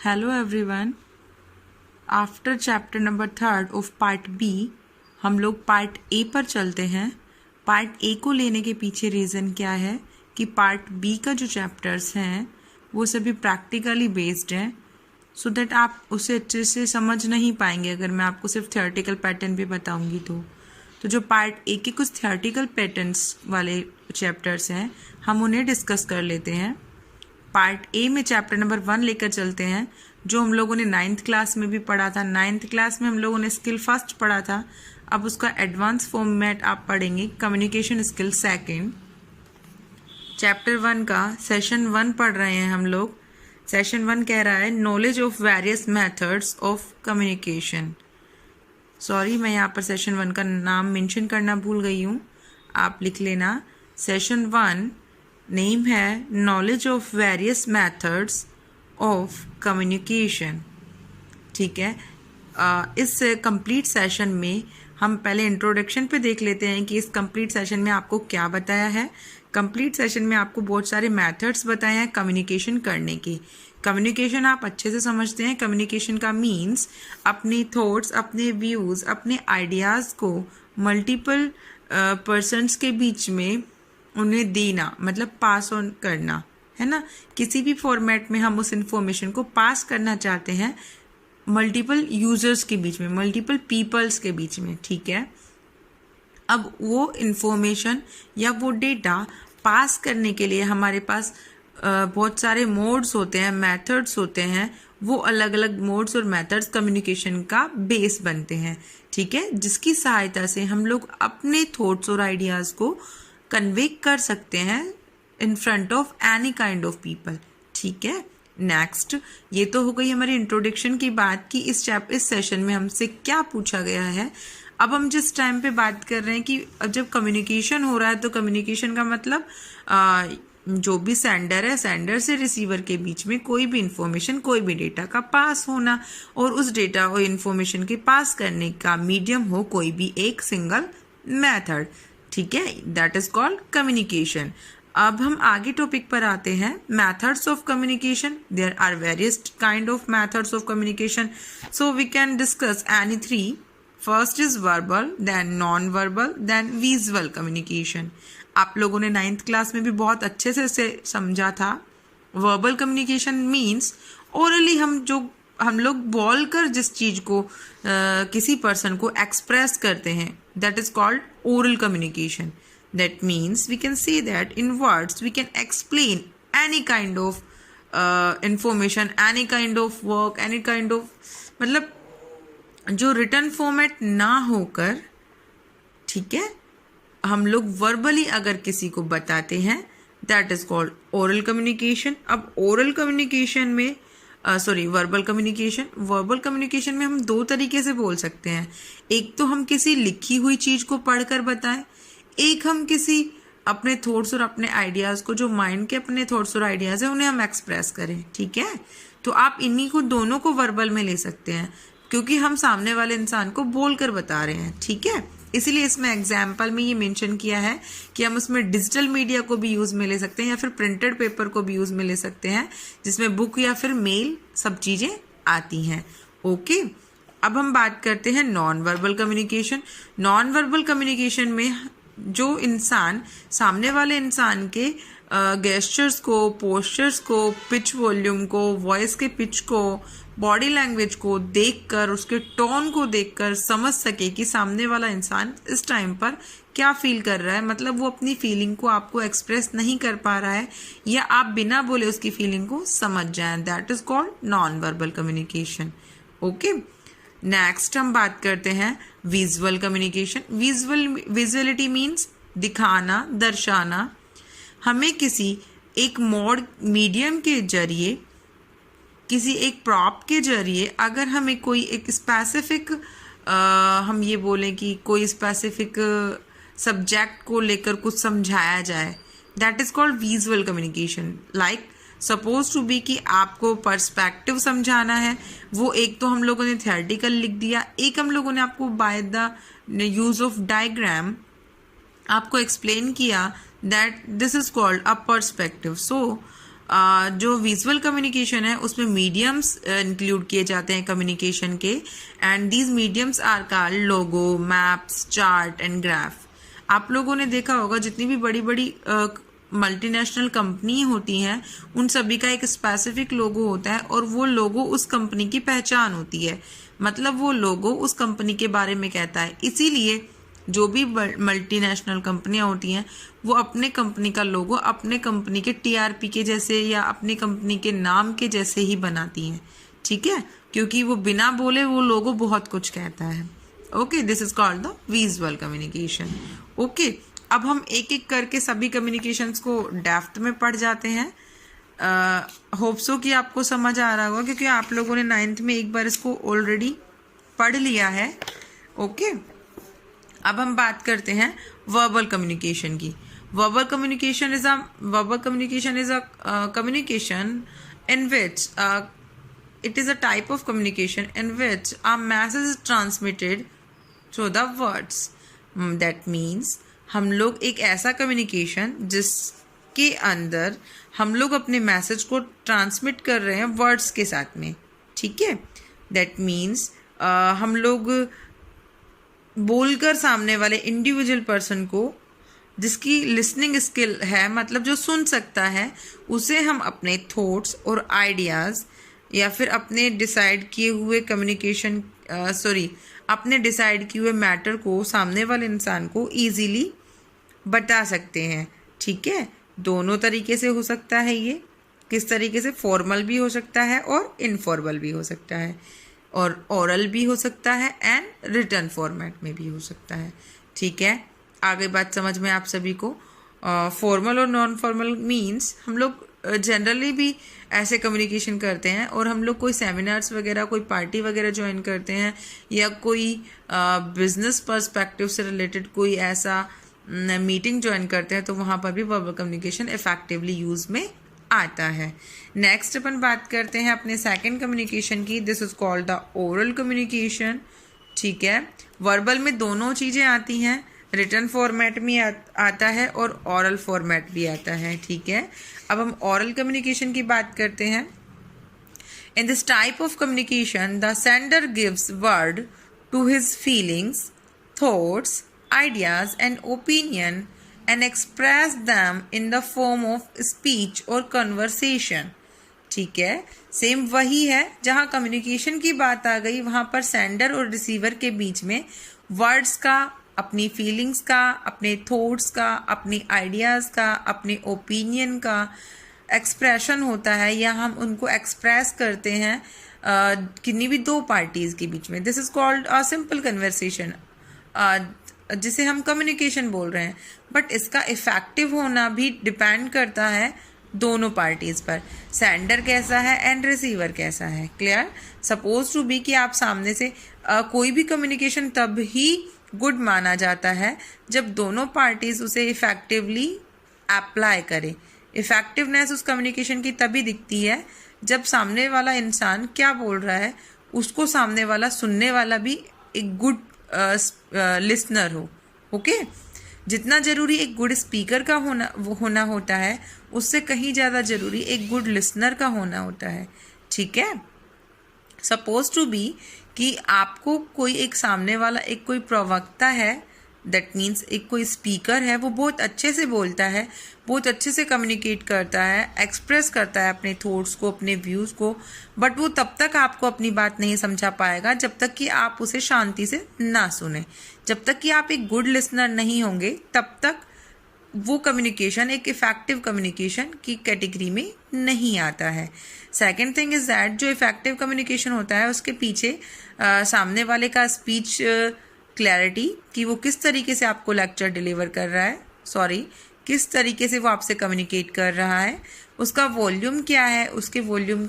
Hello everyone. After chapter number 3 of part B हम लोग part A पर चलते हैं। पार्ट ए को लेने के पीछे रीज़न क्या है कि पार्ट बी का जो चैप्टर्स हैं वो सभी प्रैक्टिकली बेस्ड हैं, सो दैट आप उसे अच्छे से समझ नहीं पाएंगे अगर मैं आपको सिर्फ थियोरेटिकल पैटर्न भी बताऊंगी तो जो पार्ट ए के कुछ थियोरेटिकल पैटर्न्स वाले चैप्टर्स हैं हम उन्हें डिस्कस कर लेते हैं। पार्ट ए में चैप्टर नंबर 1 लेकर चलते हैं, जो हम लोगों ने 9th क्लास में भी पढ़ा था। 9th क्लास में हम लोगों ने स्किल फर्स्ट पढ़ा था, अब उसका एडवांस फॉर्मेट आप पढ़ेंगे कम्युनिकेशन स्किल सेकंड। चैप्टर 1 का सेशन 1 पढ़ रहे हैं हम लोग। सेशन 1 कह रहा है knowledge of various methods of communication. Sorry, मैं यहाँ पर सेशन 1 का नाम मेंशन करना भूल गई हूँ, आप लिख लेना। सेशन 1 नेम है knowledge of various methods of communication. ठीक है, इस कंप्लीट सेशन में हम पहले इंट्रोडक्शन पे देख लेते हैं कि इस कंप्लीट सेशन में आपको क्या बताया है। कंप्लीट सेशन में आपको बहुत सारे मेथड्स बताए हैं कम्युनिकेशन करने की। कम्युनिकेशन आप अच्छे से समझते हैं। कम्युनिकेशन का मीन्स अपनी थॉट्स, अपने व्यूज़, अपने आइडियाज़ को मल्टीपल पर्सन्स के बीच में उन्हें देना, मतलब पास ऑन करना, है ना। किसी भी फॉर्मेट में हम उस इंफॉर्मेशन को पास करना चाहते हैं मल्टीपल यूजर्स के बीच में, मल्टीपल पीपल्स के बीच में। ठीक है, अब वो इंफॉर्मेशन या वो डेटा पास करने के लिए हमारे पास बहुत सारे मोड्स होते हैं, मेथड्स होते हैं। वो अलग अलग मोड्स और मेथड्स कम्युनिकेशन का बेस बनते हैं। ठीक है, जिसकी सहायता से हम लोग अपने थॉट्स और आइडियाज़ को कन्वे कर सकते हैं in front of any kind of people. ठीक है, नेक्स्ट, ये तो हो गई हमारी इंट्रोडक्शन की बात कि इस सेशन में हमसे क्या पूछा गया है। अब हम जिस टाइम पे बात कर रहे हैं कि अब जब कम्युनिकेशन हो रहा है तो कम्युनिकेशन का मतलब जो भी सेंडर है, सेंडर से रिसीवर के बीच में कोई भी इंफॉर्मेशन, कोई भी डेटा का पास होना, और उस डेटा और इंफॉर्मेशन के पास करने का मीडियम हो कोई भी एक सिंगल मेथड। ठीक है, दैट इज कॉल्ड कम्युनिकेशन। अब हम आगे टॉपिक पर आते हैं, methods of communication. There are various kind of methods of communication, so we can discuss any 3। First is verbal, then non verbal, then visual communication. आप लोगों ने 9th क्लास में भी बहुत अच्छे से इसे समझा था। वर्बल कम्युनिकेशन मीन्स ओरली हम लोग बोल कर जिस चीज को किसी पर्सन को एक्सप्रेस करते हैं, that is called oral communication. That means we can say that in words we can explain any kind of information, any kind of work, any kind of, मतलब जो रिटन फॉर्मेट ना होकर, ठीक है, हम लोग वर्बली अगर किसी को बताते हैं, that is called oral communication. अब ओरल कम्युनिकेशन में वर्बल कम्युनिकेशन में हम 2 तरीके से बोल सकते हैं। एक तो हम किसी लिखी हुई चीज को पढ़कर बताएं, एक हम किसी अपने थॉट्स और अपने आइडियाज को, जो माइंड के अपने थॉट्स और आइडियाज है, उन्हें हम एक्सप्रेस करें। ठीक है, तो आप इन्हीं को दोनों को वर्बल में ले सकते हैं क्योंकि हम सामने वाले इंसान को बोलकर बता रहे हैं। ठीक है, इसीलिए इसमें एग्जाम्पल में ये मेंशन किया है कि हम उसमें डिजिटल मीडिया को भी यूज में ले सकते हैं या फिर प्रिंटेड पेपर को भी यूज में ले सकते हैं, जिसमें बुक या फिर मेल सब चीजें आती हैं। ओके, अब हम बात करते हैं non verbal communication. Non verbal communication में जो इंसान सामने वाले इंसान के गेस्चर्स को, पोस्चर्स को, पिच वॉल्यूम को, वॉइस के पिच को, बॉडी लैंग्वेज को देखकर, उसके टोन को देखकर समझ सके कि सामने वाला इंसान इस टाइम पर क्या फील कर रहा है, मतलब वो अपनी फीलिंग को आपको एक्सप्रेस नहीं कर पा रहा है या आप बिना बोले उसकी फीलिंग को समझ जाएं, that is called non verbal communication. Okay, next हम बात करते हैं विजुअल कम्युनिकेशन। विजुअलिटी मीन्स दिखाना, दर्शाना। हमें किसी एक मीडियम के जरिए, किसी एक प्रॉप के जरिए अगर हमें कोई एक स्पेसिफिक हम ये बोलें कि कोई स्पेसिफिक सब्जेक्ट को लेकर कुछ समझाया जाए, that is called visual communication. Like suppose to be कि आपको पर्सपेक्टिव समझाना है, वो एक तो हम लोगों ने थियोरेटिकल लिख दिया, एक हम लोगों ने आपको by the use of diagram आपको एक्सप्लेन किया that this is called a perspective. So जो विजुअल कम्युनिकेशन है उसमें मीडियम्स इंक्लूड किए जाते हैं कम्युनिकेशन के, and these mediums are called logos, maps, chart and graph. आप लोगों ने देखा होगा जितनी भी बड़ी बड़ी मल्टीनेशनल कंपनी होती हैं उन सभी का एक स्पेसिफिक लोगो होता है, और वो लोगो उस कंपनी की पहचान होती है, मतलब वो लोगो उस कंपनी के बारे में कहता है। इसीलिए जो भी मल्टीनेशनल कंपनियां होती हैं वो अपने कंपनी का लोगो अपने कंपनी के टीआरपी के जैसे या अपनी कंपनी के नाम के जैसे ही बनाती हैं, ठीक है, क्योंकि वो बिना बोले वो लोगो बहुत कुछ कहता है। Okay, this is called the visual communication. Okay, अब हम एक एक करके सभी कम्युनिकेशंस को डेप्थ में पढ़ जाते हैं। होप सो कि आपको समझ आ रहा होगा, क्योंकि आप लोगों ने 9th में एक बार इसको ऑलरेडी पढ़ लिया है। ओके, अब हम बात करते हैं वर्बल कम्युनिकेशन की। Verbal communication is a communication in which it is a type of communication in which a message is transmitted through the words. That means हम लोग एक ऐसा कम्युनिकेशन जिसके अंदर हम लोग अपने मैसेज को ट्रांसमिट कर रहे हैं वर्ड्स के साथ में, ठीक है। दैट मीन्स हम लोग बोलकर सामने वाले इंडिविजुअल पर्सन को, जिसकी लिसनिंग स्किल है, मतलब जो सुन सकता है, उसे हम अपने थॉट्स और आइडियाज़ या फिर अपने डिसाइड किए हुए अपने डिसाइड किए हुए मैटर को सामने वाले इंसान को इजीली बता सकते हैं, ठीक है। दोनों तरीके से हो सकता है ये, किस तरीके से, फॉर्मल भी हो सकता है और इनफॉर्मल भी हो सकता है, और ओरल भी हो सकता है एंड रिटन फॉर्मेट में भी हो सकता है, ठीक है। आगे बात समझ में आप सभी को। फॉर्मल और नॉन फॉर्मल मीन्स हम लोग जनरली भी ऐसे कम्युनिकेशन करते हैं, और हम लोग कोई सेमिनार्स वगैरह, कोई पार्टी वगैरह ज्वाइन करते हैं, या कोई बिजनेस पर्सपेक्टिव से रिलेटेड कोई ऐसा मीटिंग ज्वाइन करते हैं, तो वहाँ पर भी वर्बल कम्युनिकेशन इफेक्टिवली यूज़ में आता है। नेक्स्ट अपन बात करते हैं अपने सेकंड कम्युनिकेशन की। This is called the oral communication, ठीक है। वर्बल में दोनों चीज़ें आती हैं, रिटन फॉर्मेट में आता है और ओरल फॉर्मेट भी आता है, ठीक है। अब हम ओरल कम्युनिकेशन की बात करते हैं। In this type of communication the sender gives word to his feelings, thoughts, ideas and opinion and express them in the form of speech or conversation, ठीक है। सेम वही है, जहाँ कम्युनिकेशन की बात आ गई वहाँ पर सेंडर और रिसीवर के बीच में वर्ड्स का, अपनी फीलिंग्स का, अपने थॉट्स का, अपनी आइडियाज़ का, अपने ओपिनियन का एक्सप्रेशन होता है, या हम उनको एक्सप्रेस करते हैं किन्हीं भी दो पार्टीज़ के बीच में। This is called a simple conversation, जिसे हम कम्युनिकेशन बोल रहे हैं, बट इसका इफ़ेक्टिव होना भी डिपेंड करता है दोनों पार्टीज़ पर, सेंडर कैसा है एंड रिसीवर कैसा है। क्लियर? सपोज टू बी कि आप सामने से कोई भी कम्युनिकेशन तब ही गुड माना जाता है जब दोनों पार्टीज़ उसे इफ़ेक्टिवली अप्लाई करें। इफ़ेक्टिवनेस उस कम्युनिकेशन की तभी दिखती है जब सामने वाला इंसान क्या बोल रहा है उसको सामने वाला सुनने वाला भी एक गुड लिसनर हो। ओके, जितना ज़रूरी एक गुड स्पीकर का होना होता है, उससे कहीं ज़्यादा ज़रूरी एक गुड लिसनर का होना होता है, ठीक है। सपोज टू बी कि आपको कोई एक सामने वाला एक कोई प्रवक्ता है, दैट मीन्स एक कोई स्पीकर है, वो बहुत अच्छे से बोलता है, बहुत अच्छे से कम्युनिकेट करता है, एक्सप्रेस करता है अपने थॉट्स को, अपने व्यूज़ को, बट वो तब तक आपको अपनी बात नहीं समझा पाएगा जब तक कि आप उसे शांति से ना सुने। जब तक कि आप एक गुड लिसनर नहीं होंगे तब तक वो कम्युनिकेशन एक इफ़ेक्टिव कम्युनिकेशन की कैटेगरी में नहीं आता है। सेकेंड थिंग इज़ दैट जो इफ़ेक्टिव कम्युनिकेशन होता है उसके पीछे सामने वाले का स्पीच क्लैरिटी, कि वो किस तरीके से आपको लेक्चर डिलीवर कर रहा है, किस तरीके से वो आपसे कम्युनिकेट कर रहा है, उसका वॉल्यूम क्या है, उसके वॉल्यूम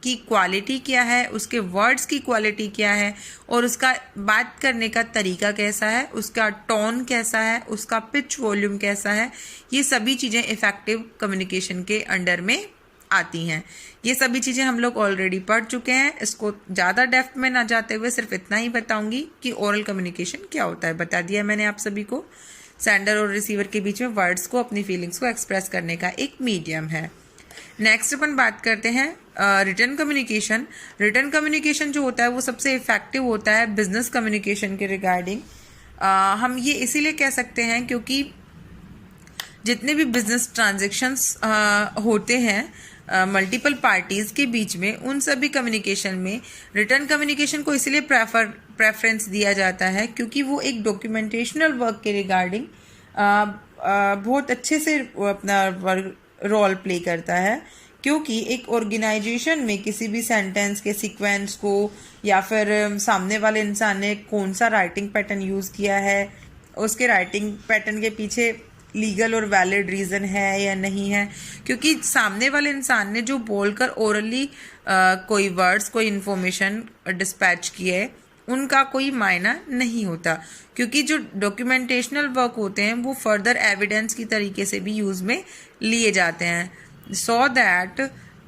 की क्वालिटी क्या है, उसके वर्ड्स की क्वालिटी क्या है, और उसका बात करने का तरीका कैसा है, उसका टोन कैसा है, उसका पिच वॉल्यूम कैसा है। ये सभी चीज़ें इफ़ेक्टिव कम्युनिकेशन के अंडर में आती हैं। ये सभी चीज़ें हम लोग ऑलरेडी पढ़ चुके हैं, इसको ज़्यादा डेप्थ में ना जाते हुए सिर्फ इतना ही बताऊंगी कि ओरल कम्युनिकेशन क्या होता है। बता दिया मैंने आप सभी को, सेंडर और रिसीवर के बीच में वर्ड्स को, अपनी फीलिंग्स को एक्सप्रेस करने का एक मीडियम है। नेक्स्ट अपन बात करते हैं रिटर्न कम्युनिकेशन। रिटर्न कम्युनिकेशन जो होता है वो सबसे इफेक्टिव होता है बिजनेस कम्युनिकेशन के रिगार्डिंग। हम ये इसीलिए कह सकते हैं क्योंकि जितने भी बिजनेस ट्रांजेक्शन्स होते हैं मल्टीपल पार्टीज़ के बीच में, उन सभी कम्युनिकेशन में रिटर्न कम्युनिकेशन को इसलिए प्रेफरेंस दिया जाता है क्योंकि वो एक डॉक्यूमेंटेशनल वर्क के रिगार्डिंग बहुत अच्छे से अपना रोल प्ले करता है। क्योंकि एक ऑर्गेनाइजेशन में किसी भी सेंटेंस के सीक्वेंस को या फिर सामने वाले इंसान ने कौन सा राइटिंग पैटर्न यूज़ किया है, उसके राइटिंग पैटर्न के पीछे लीगल और वैलिड रीज़न है या नहीं है, क्योंकि सामने वाले इंसान ने जो बोलकर ओरली कोई वर्ड्स, कोई इन्फॉर्मेशन डिस्पैच किए, उनका कोई मायना नहीं होता। क्योंकि जो डॉक्यूमेंटेशनल वर्क होते हैं वो फर्दर एविडेंस की तरीके से भी यूज़ में लिए जाते हैं। सो दैट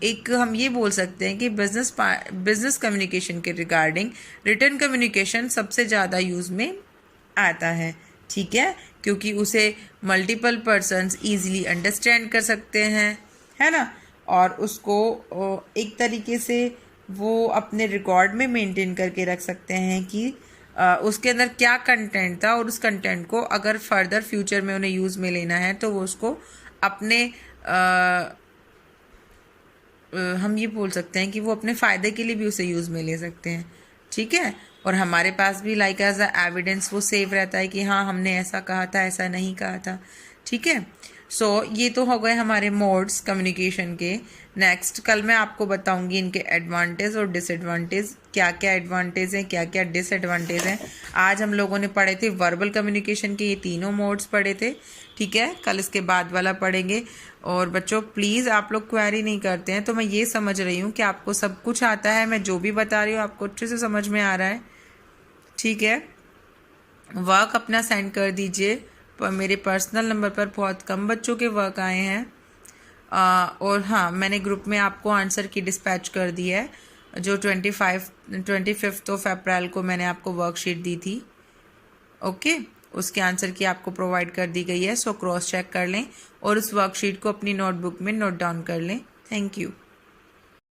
एक हम ये बोल सकते हैं कि बिजनेस कम्युनिकेशन के रिगार्डिंग रिटर्न कम्युनिकेशन सबसे ज़्यादा यूज़ में आता है। ठीक है, क्योंकि उसे मल्टीपल पर्सन्स ईजिली अंडरस्टैंड कर सकते हैं, है ना, और उसको एक तरीके से वो अपने रिकॉर्ड में मेंटेन करके रख सकते हैं कि उसके अंदर क्या कंटेंट था, और उस कंटेंट को अगर फर्दर फ्यूचर में उन्हें यूज़ में लेना है तो वो उसको अपने हम ये बोल सकते हैं कि वो अपने फ़ायदे के लिए भी उसे यूज़ में ले सकते हैं। ठीक है, और हमारे पास भी लाइक एज अ एविडेंस वो सेव रहता है कि हाँ हमने ऐसा कहा था, ऐसा नहीं कहा था। ठीक है, सो ये तो हो गए हमारे मोड्स कम्युनिकेशन के। नेक्स्ट कल मैं आपको बताऊंगी इनके एडवांटेज और डिसएडवांटेज, क्या क्या एडवांटेज हैं, क्या क्या डिसएडवांटेज हैं। आज हम लोगों ने पढ़े थे वर्बल कम्युनिकेशन के ये तीनों मोड्स पढ़े थे। ठीक है, कल इसके बाद वाला पढ़ेंगे। और बच्चों प्लीज़ आप लोग क्वेरी नहीं करते हैं तो मैं ये समझ रही हूँ कि आपको सब कुछ आता है, मैं जो भी बता रही हूँ आपको अच्छे से समझ में आ रहा है। ठीक है, वर्क अपना सेंड कर दीजिए। पर मेरे पर्सनल नंबर पर बहुत कम बच्चों के वर्क आए हैं। और हाँ, मैंने ग्रुप में आपको आंसर की डिस्पैच कर दी है, जो 25 ऑफ अप्रैल को मैंने आपको वर्कशीट दी थी। ओके, उसके आंसर की आपको प्रोवाइड कर दी गई है। सो क्रॉस चेक कर लें और उस वर्कशीट को अपनी नोटबुक में नोट डाउन कर लें। Thank you.